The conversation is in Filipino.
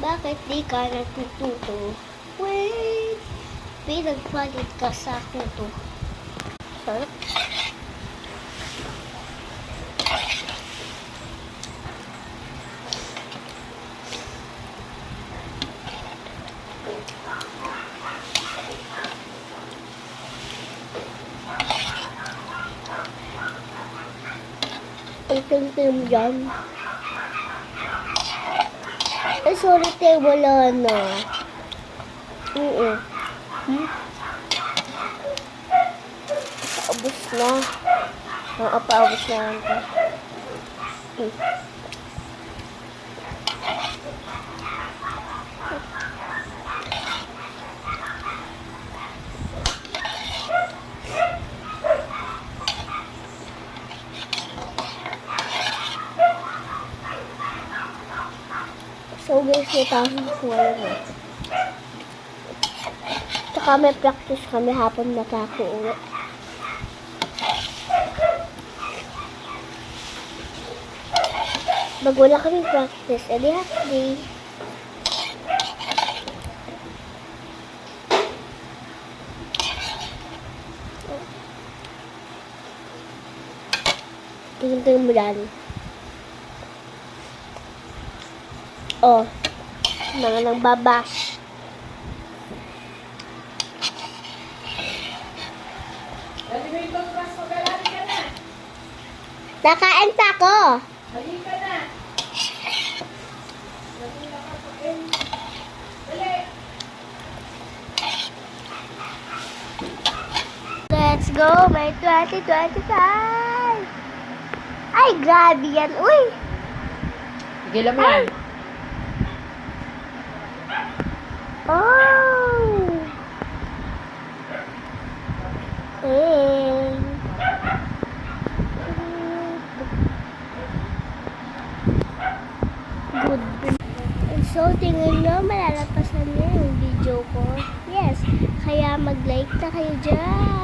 Bakit di ka natututo? Wait! Pinagpalit ka sa tuto. Sarap. Ang tim-tim dyan. Ay, sorry, te, wala na. Oo. Paubos na. Paubos na yan to. So guys, may pasok ko ngayon. Tsaka may practice kami hapon na ako uwi. Pag wala kami practice, edi half day. Tingin-tingin mo yan. Oh, mga nagbabash. Nakain pa ako. Let's go, may 2025. Ay, grabe yan. Uy. Sige lang yan. Oh! Good. So, tingin nyo, malalapasan nyo yung video ko. Yes, kaya mag-like na kayo dyan.